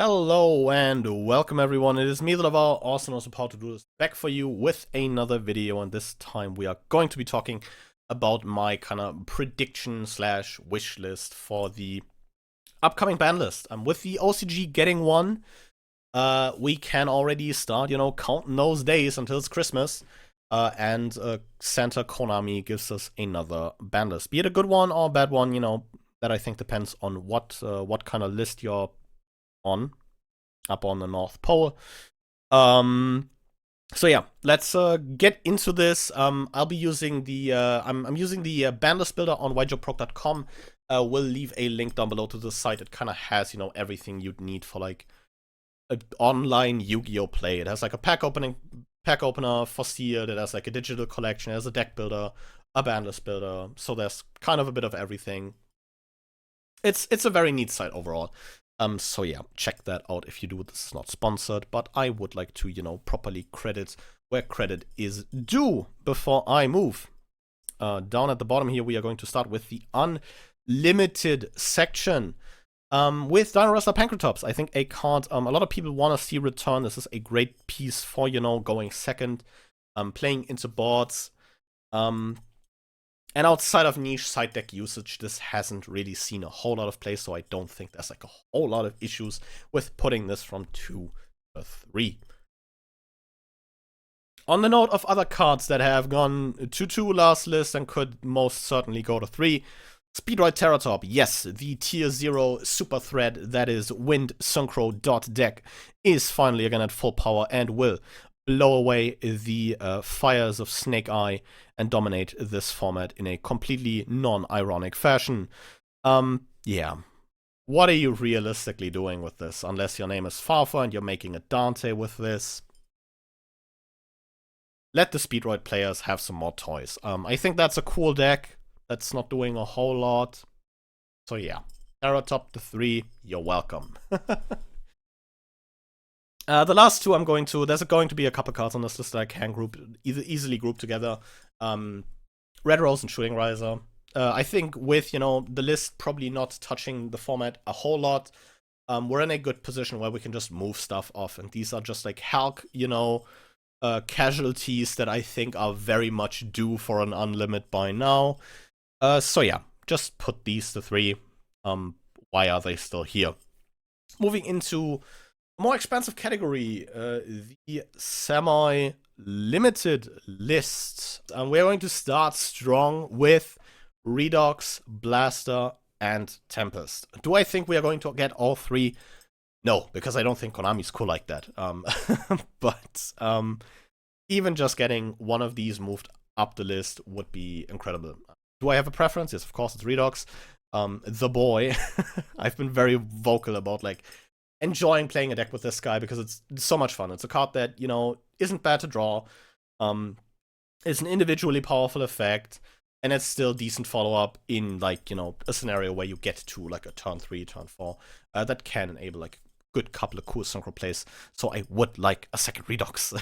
Hello and welcome everyone, it is me, the Laval, also known as How to Do This, back for you with another video, and this time we are going to be talking about my kind of prediction slash wish list for the upcoming ban list. With the OCG getting one, we can already start, counting those days until it's Christmas, and Santa Konami gives us another ban list. Be it a good one or a bad one, that I think depends on what kind of list you're on, up on the North Pole. So yeah, let's get into this. I'll be using the I'm using the Banlist builder on yjoprog.com. We'll leave a link down below to the site. It kind of has everything you'd need for like an online Yu-Gi-Oh play. It has like a pack opener for Sealed. It has like a digital collection. It has a deck builder, a Banlist builder. So there's kind of a bit of everything. It's a very neat site overall. So yeah, check that out if you do. This is not sponsored, but I would like to, properly credit where credit is due before I move. Down at the bottom here, we are going to start with the unlimited section. With Dino Wrestler Pancratops, I think a card a lot of people want to see return. This is a great piece for, going second, playing into boards. And outside of niche side deck usage, this hasn't really seen a whole lot of play, so I don't think there's like a whole lot of issues with putting this from 2 to 3. On the note of other cards that have gone to 2 last list and could most certainly go to 3, Speedroid Teratop, yes, the tier 0 super thread that is Wind Synchro Deck is finally again at full power and will blow away the fires of Snake Eye and dominate this format in a completely non-ironic fashion. Yeah. What are you realistically doing with this? Unless your name is Farfa and you're making a Dante with this. Let the Speedroid players have some more toys. I think that's a cool deck. That's not doing a whole lot. So yeah. Teratop to 3, you're welcome. The last two there's going to be a couple cards on this list that I can easily group together. Red Rose and Shooting Riser. I think with, the list probably not touching the format a whole lot, we're in a good position where we can just move stuff off. And these are just like Hulk, casualties that I think are very much due for an unlimit by now. So yeah, just put these to 3. Why are they still here? Moving into more expansive category, the semi-limited list. We're going to start strong with Redox, Blaster, and Tempest. Do I think we are going to get all 3? No, because I don't think Konami's cool like that. But even just getting one of these moved up the list would be incredible. Do I have a preference? Yes, of course, it's Redox. The boy. I've been very vocal about, like, enjoying playing a deck with this guy because it's so much fun. It's a card that, isn't bad to draw. It's an individually powerful effect, and it's still decent follow-up in, like, a scenario where you get to, like, a turn 3, turn 4. That can enable, like, a good couple of cool synchro plays. So I would like a second Redox.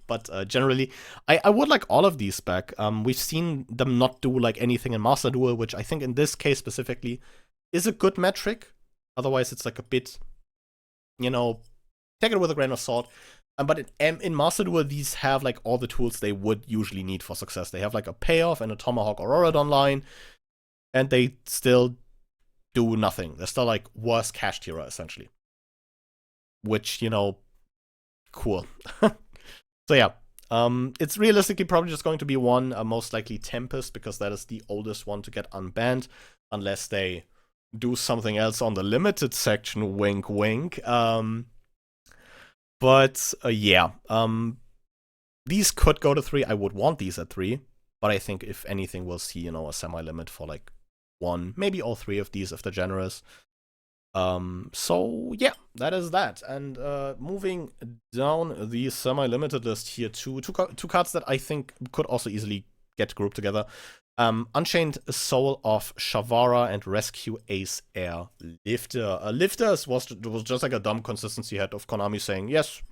But generally, I would like all of these back. We've seen them not do, like, anything in Master Duel, which I think in this case specifically is a good metric. Otherwise, it's, like, a bit, take it with a grain of salt. But in Master Duel, these have, like, all the tools they would usually need for success. They have, like, a Payoff and a Tomahawk Aurora online, and they still do nothing. They're still, like, worse Cash Tira, essentially. Which, cool. So yeah, it's realistically probably just going to be one, most likely Tempest, because that is the oldest one to get unbanned, unless they do something else on the limited section, wink wink. But yeah, these could go to 3. I would want these at 3, but I think if anything, we'll see, a semi-limit for like 1, maybe all 3 of these if they're generous. So yeah, that is that. And moving down the semi-limited list here to two cards that I think could also easily get grouped together. Unchained Soul of Shavara and Rescue Ace Air Lifter. Lifter was just like a dumb consistency head of Konami saying, yes,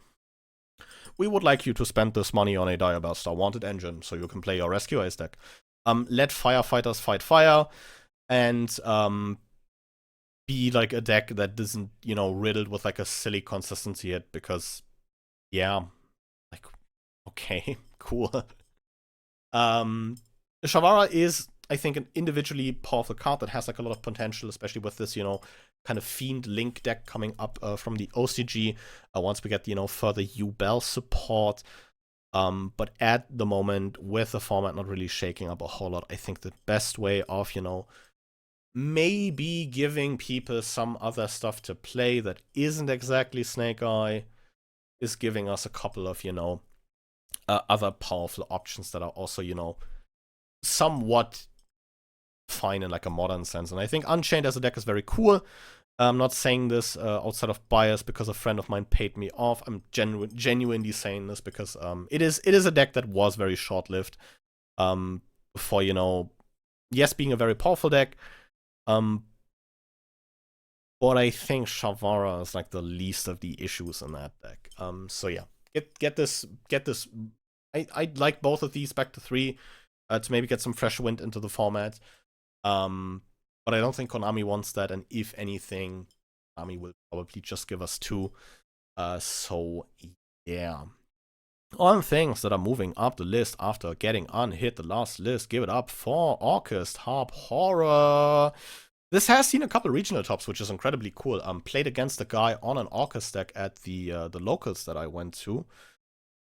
we would like you to spend this money on a Diabuster Wanted engine so you can play your Rescue Ace deck. Let firefighters fight fire, and be like a deck that isn't, you know, riddled with like a silly consistency hit, because yeah, like, okay, cool. Shavara is, I think, an individually powerful card that has like a lot of potential, especially with this, you know, kind of Fiend Link deck coming up from the OCG. Once we get, you know, further U-Bell support. But at the moment, with the format not really shaking up a whole lot, I think the best way of, you know, maybe giving people some other stuff to play that isn't exactly Snake Eye is giving us a couple of, you know, other powerful options that are also, you know, somewhat fine in like a modern sense. And I think Unchained as a deck is very cool. I'm not saying this outside of bias because a friend of mine paid me off. I'm genuinely saying this because it is a deck that was very short-lived. For, you know, yes, being a very powerful deck. But I think Shavara is like the least of the issues in that deck. So yeah, get this. I'd like both of these back to 3 to maybe get some fresh wind into the format. But I don't think Konami wants that, and if anything, Konami will probably just give us 2. So yeah. On things that are moving up the list after getting unhit the last list, give it up for Orchest Harp Horror. This has seen a couple regional tops, which is incredibly cool. Played against a guy on an Orchest deck at the locals that I went to.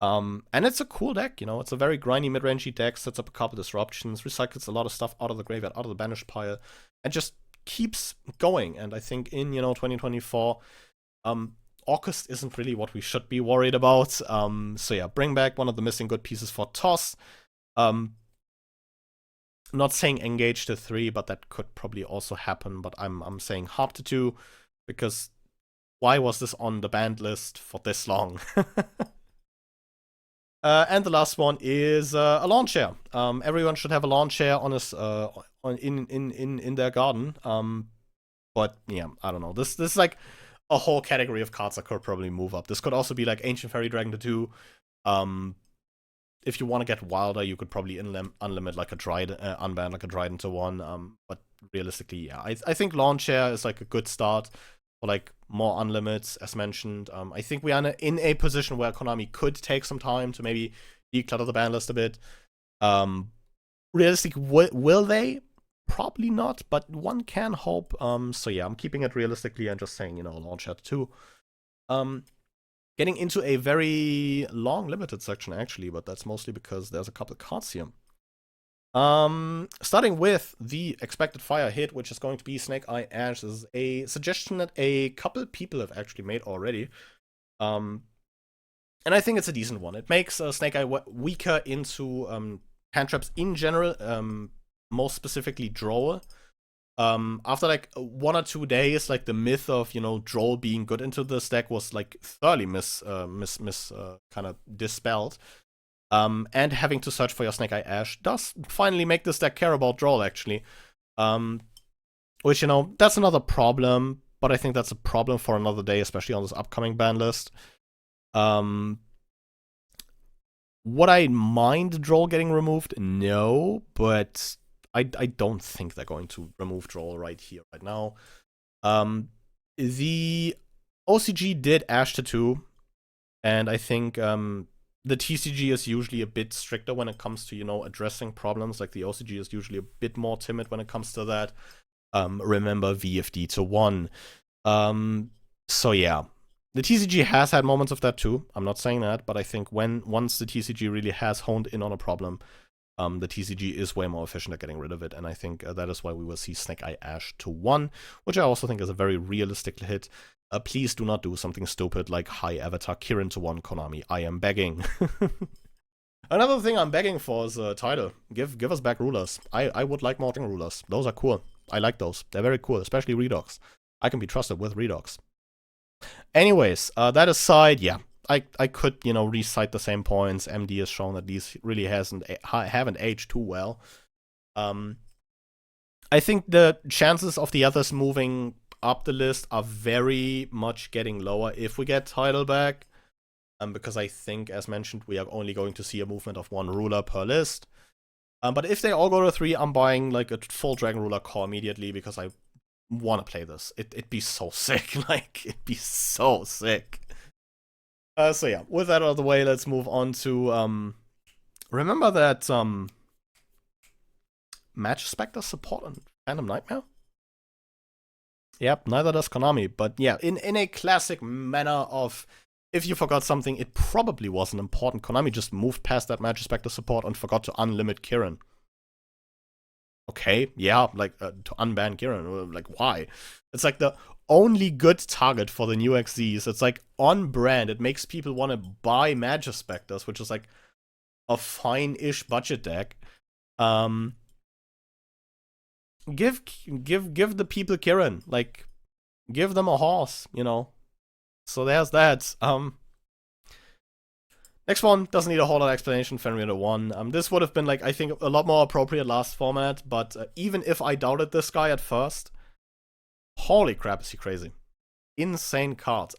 And it's a cool deck, you know, it's a very grindy mid-rangey deck, sets up a couple disruptions, recycles a lot of stuff out of the graveyard, out of the banished pile, and just keeps going. And I think in, you know, 2024, Orchest isn't really what we should be worried about. So yeah, bring back one of the missing good pieces for Toss. Not saying engage to 3, but that could probably also happen. But I'm saying Harp to 2, because why was this on the banned list for this long? And the last one is a lawn chair. Everyone should have a lawn chair on his in their garden. But yeah, I don't know. This is like a whole category of cards that could probably move up. This could also be like Ancient Fairy Dragon to 2. If you want to get wilder, you could probably unlimit like a unban like a Dryden to 1. But realistically, yeah, I think lawn chair is like a good start. Or like more unlimits, as mentioned. I think we are in a position where Konami could take some time to maybe declutter the ban list a bit. Realistic, will they? Probably not, but one can hope. So yeah, I'm keeping it realistically and just saying, you know, launch at 2. Getting into a very long limited section actually, but that's mostly because there's a couple of cards here. Starting with the expected fire hit, which is going to be Snake Eye Ash. This is a suggestion that a couple people have actually made already. And I think it's a decent one. It makes Snake Eye weaker into cantrips in general, most specifically Droll. After like 1 or 2 days, like the myth of, you know, Droll being good into this deck was like thoroughly kind of dispelled. And having to search for your Snake Eye Ash does finally make this deck care about Droll, actually. Which, you know, that's another problem, but I think that's a problem for another day, especially on this upcoming ban list. Would I mind Droll getting removed? No, but I don't think they're going to remove Droll right here, right now. The OCG did Ash to 2, and I think the TCG is usually a bit stricter when it comes to, you know, addressing problems. Like the OCG is usually a bit more timid when it comes to that. Remember VFD to 1. So yeah, the TCG has had moments of that too. I'm not saying that, but I think once the TCG really has honed in on a problem, the TCG is way more efficient at getting rid of it, and I think that is why we will see Snake Eye Ash to 1, which I also think is a very realistic hit. Please do not do something stupid like High Avatar Kirin to 1, Konami. I am begging. Another thing I'm begging for is a title. Give us back rulers. I would like more rulers. Those are cool. I like those. They're very cool, especially Redox. I can be trusted with Redox. Anyways, that aside, yeah, I could, you know, recite the same points. MD has shown that these really haven't aged too well. I think the chances of the others moving up the list are very much getting lower if we get title back. Because I think, as mentioned, we are only going to see a movement of 1 ruler per list. But if they all go to 3, I'm buying like a full Dragon Ruler core immediately, because I want to play this. It'd be so sick. Like, it'd be so sick. So yeah, with that out of the way, let's move on to remember that Match Spectre support on Phantom Nightmare? Yep, neither does Konami, but yeah, in a classic manner of if you forgot something, it probably wasn't important. Konami just moved past that Match Spectre support and forgot to unlimit Kirin. Okay, yeah, like to unban Kirin. Like, why? It's like the only good target for the new XZs. It's like on brand. It makes people want to buy Magic Spectres, which is like a fine-ish budget deck. Give the people Kirin. Like, give them a horse, you know. So there's that. Next one doesn't need a whole lot of explanation. Fenrir 1. This would have been, like, I think, a lot more appropriate last format, but even if I doubted this guy at first, holy crap, is he crazy. Insane card.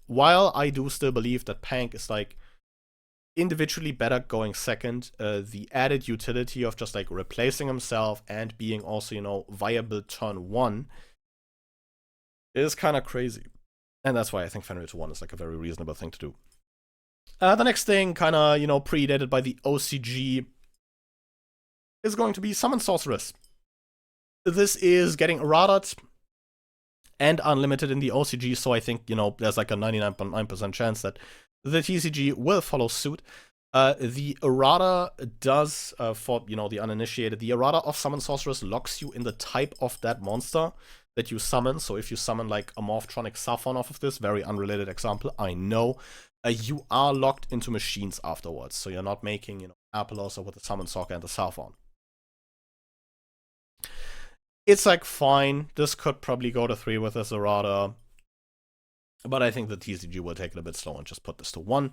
While I do still believe that Pank is, like, individually better going second, the added utility of just, like, replacing himself and being also, you know, viable turn 1 is kind of crazy. And that's why I think Fenrir 1 is, like, a very reasonable thing to do. The next thing, kind of, you know, predated by the OCG, is going to be Summon Sorceress. This is getting errated and unlimited in the OCG, so I think, you know, there's like a 99.9% chance that the TCG will follow suit. The errata does, for, you know, the uninitiated, the errata of Summon Sorceress locks you in the type of that monster that you summon. So if you summon like a Morphtronic Saphon off of this, very unrelated example, I know, you are locked into machines afterwards. So you're not making, you know, Apelos with the Summon Soccer and the Saphon. It's like fine. This could probably go to 3 with this errata. But I think the TCG will take it a bit slow and just put this to 1.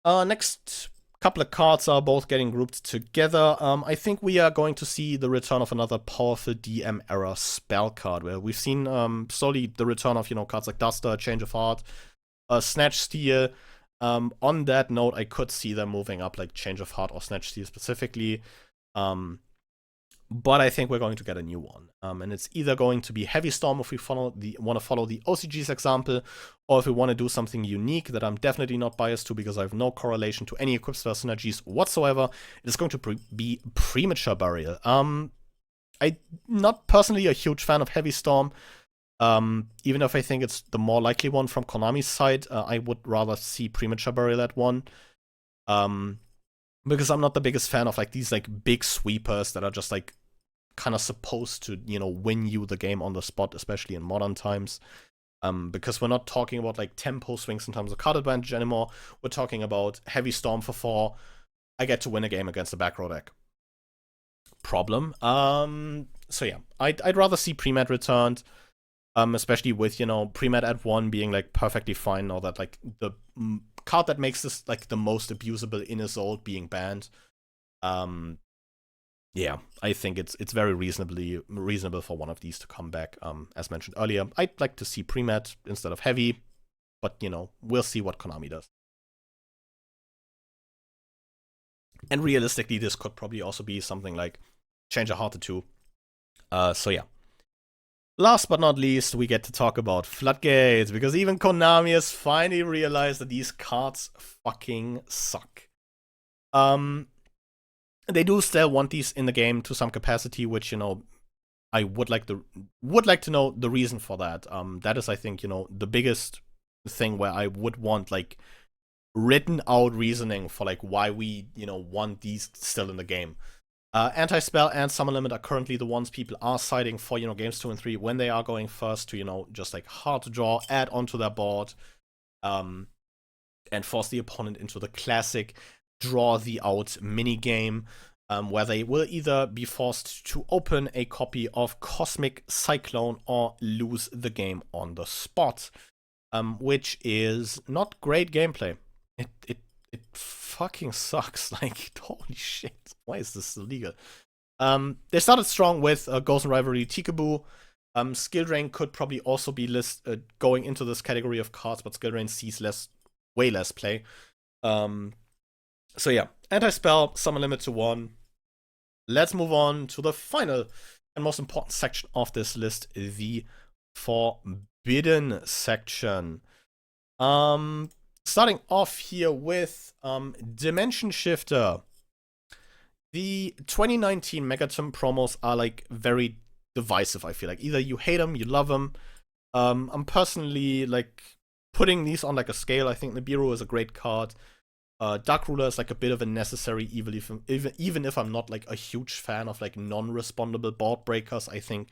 Next couple of cards are both getting grouped together. I think we are going to see the return of another powerful DM era spell card, where we've seen slowly the return of, you know, cards like Duster, Change of Heart, Snatch Steal. On that note, I could see them moving up like Change of Heart or Snatch Steal specifically. But I think we're going to get a new one. And it's either going to be Heavy Storm if we want to follow the OCG's example, or if we want to do something unique that I'm definitely not biased to because I have no correlation to any equipped spell synergies whatsoever. It is going to be Premature Burial. I'm not personally a huge fan of Heavy Storm. Even if I think it's the more likely one from Konami's side, I would rather see Premature Burial at 1. Because I'm not the biggest fan of like these like big sweepers that are just like kind of supposed to, you know, win you the game on the spot, especially in modern times. Because we're not talking about like tempo swings in terms of card advantage anymore. We're talking about Heavy Storm for 4. I get to win a game against a back row deck. Problem. So yeah, I'd rather see Pre-Med returned. Especially with, you know, Pre-Med at 1 being like perfectly fine now that like the card that makes this like the most abusable in Isolde being banned. Yeah, I think it's very reasonable for one of these to come back. As mentioned earlier, I'd like to see Pre-Med instead of Heavy, but you know, we'll see what Konami does. And realistically, this could probably also be something like Change a Heart to 2. So yeah. Last but not least, we get to talk about Floodgates, because even Konami has finally realized that these cards fucking suck. They do still want these in the game to some capacity, which, you know, I would like to know the reason for that. That is, I think, you know, the biggest thing where I would want like written out reasoning for like why we, you know, want these still in the game. Anti-Spell and Summon Limit are currently the ones people are citing for, you know, games 2 and 3 when they are going first to, you know, just like hard to draw, add onto their board, and force the opponent into the classic draw the out mini game, where they will either be forced to open a copy of Cosmic Cyclone or lose the game on the spot, which is not great gameplay. It fucking sucks. Like, holy shit. Why is this illegal? They started strong with Ghost and Rivalry Tikaboo. Skill Drain could probably also be going into this category of cards, but Skill Drain sees way less play. So yeah, Anti-Spell, Summon Limit to 1. Let's move on to the final and most important section of this list, the forbidden section. Starting off here with Dimension Shifter. The 2019 Megaton promos are like very divisive, I feel like. Either you hate them, you love them. I'm personally like putting these on like a scale. I think Nibiru is a great card. Dark Ruler is like a bit of a necessary evil, even if I'm not like a huge fan of like non-respondable board breakers. I think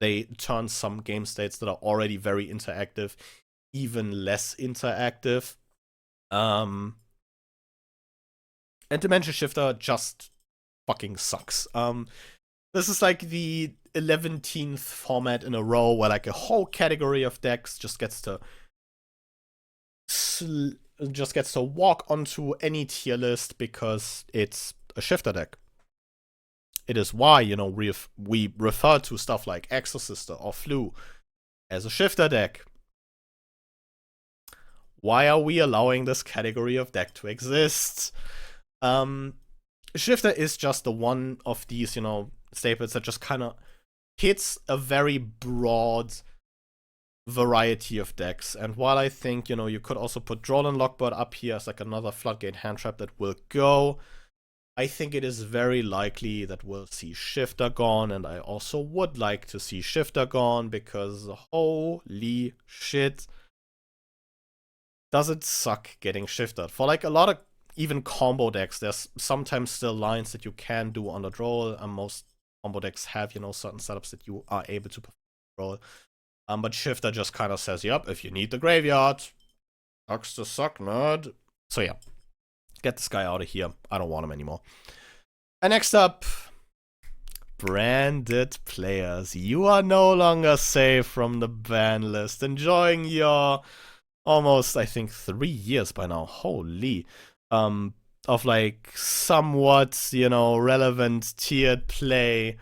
they turn some game states that are already very interactive even less interactive. And Dimension Shifter just fucking sucks. This is like the 11th format in a row where like a whole category of decks just gets to walk onto any tier list because it's a shifter deck. It is why, you know, we refer to stuff like Exorcister or Flu as a shifter deck. Why are we allowing this category of deck to exist? Shifter is just the one of these, you know, staples that just kind of hits a very broad variety of decks. And while I think, you know, you could also put Droll Lockbird up here as like another floodgate hand trap that will go, I think it is very likely that we'll see Shifter gone, and I also would like to see Shifter gone because holy shit, does it suck getting shifted. For like a lot of even combo decks, there's sometimes still lines that you can do on the Droll, and most combo decks have, you know, certain setups that you are able to perform Droll. But Shifter just kind of says, yep, if you need the graveyard, sucks to suck, nerd. So yeah, get this guy out of here. I don't want him anymore. And next up, branded players. You are no longer safe from the ban list. Enjoying your almost, I think, 3 years by now. Holy. Of like somewhat, you know, relevant tiered play.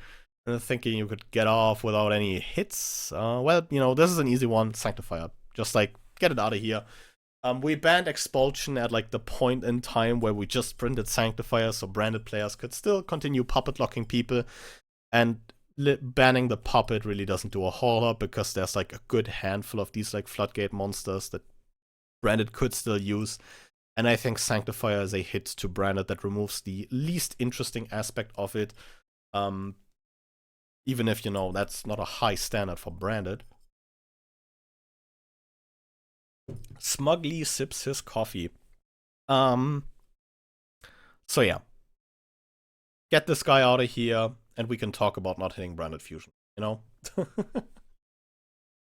Thinking you could get off without any hits. Well, you know, this is an easy one. Sanctifier. Just like, get it out of here. We banned Expulsion at like the point in time where we just printed Sanctifier, so branded players could still continue puppet locking people. And banning the puppet really doesn't do a whole lot because there's like a good handful of these like floodgate monsters that branded could still use. And I think Sanctifier is a hit to branded that removes the least interesting aspect of it. Even if, you know, that's not a high standard for branded. Smugly sips his coffee. So yeah. Get this guy out of here, and we can talk about not hitting branded fusion, you know?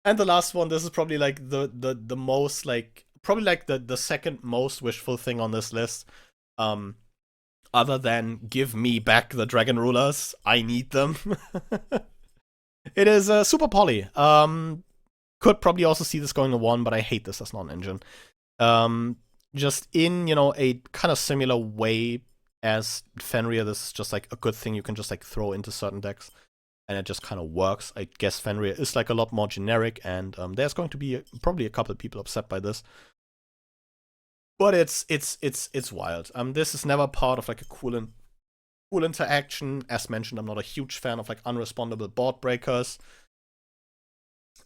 And the last one, this is probably like the most like, probably like the second most wishful thing on this list. Other than give me back the Dragon Rulers. I need them. It is Super Poly. Could probably also see this going to 1, but I hate this as non-engine. Just in, you know, a kind of similar way as Fenrir, this is just like a good thing you can just like throw into certain decks, and it just kind of works. I guess Fenrir is like a lot more generic, and there's going to be probably a couple of people upset by this. But it's wild. This is never part of like a cool interaction. As mentioned, I'm not a huge fan of like unrespondable board breakers.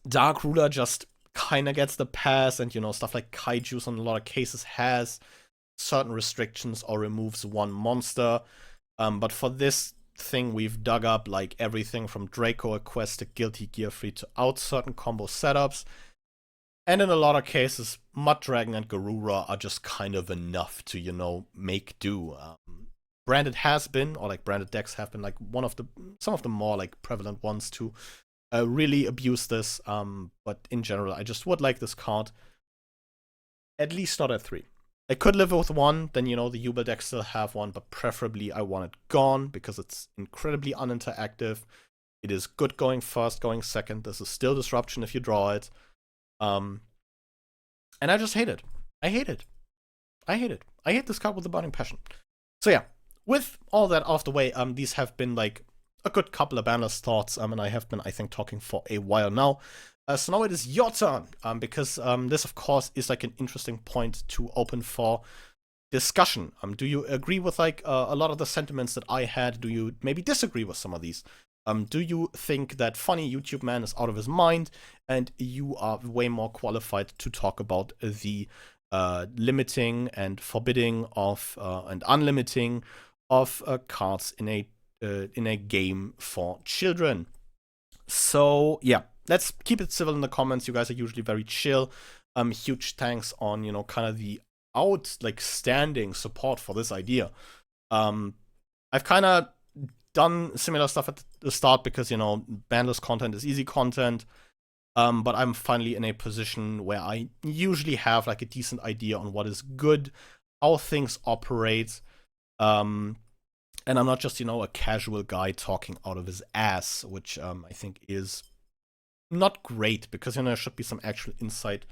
Dark Ruler just kind of gets the pass, and, you know, stuff like Kaiju's in a lot of cases has certain restrictions or removes one monster. But for this thing, we've dug up like everything from Draco Quest to Guilty Gear Free to out certain combo setups. And in a lot of cases, Mud Dragon and Garura are just kind of enough to, you know, make do. Branded has been, or like branded decks have been like some of the more like prevalent ones to really abuse this. But in general, I just would like this card at least not at 3. I could live with 1, then, you know, the Yubel decks still have 1, but preferably I want it gone because it's incredibly uninteractive. It is good going first, going second. This is still disruption if you draw it. And I just hate it. I hate it. I hate it. I hate this card with a burning passion. So yeah, with all that off the way, these have been like a good couple of Banlist thoughts, and I have been, I think, talking for a while now. So now it is your turn, because this, of course, is like an interesting point to open for discussion. Do you agree with like a lot of the sentiments that I had? Do you maybe disagree with some of these? Do you think that funny YouTube man is out of his mind and you are way more qualified to talk about the limiting and forbidding of and unlimiting of cards in a game for children? So yeah, let's keep it civil in the comments. You guys are usually very chill. Huge thanks on, you know, kind of the standing support for this idea. I've kind of done similar stuff at the start because, you know, Banlist content is easy content. But I'm finally in a position where I usually have like a decent idea on what is good, how things operate. And I'm not just, you know, a casual guy talking out of his ass, which I think is not great because, you know, there should be some actual insight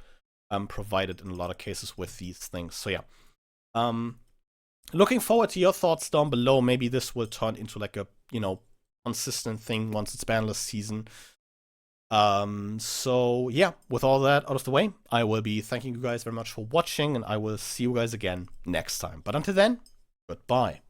provided in a lot of cases with these things. So yeah, looking forward to your thoughts down below. Maybe this will turn into like a, you know, consistent thing once it's Banlist season. So yeah, with all that out of the way, I will be thanking you guys very much for watching, and I will see you guys again next time. But until then, goodbye.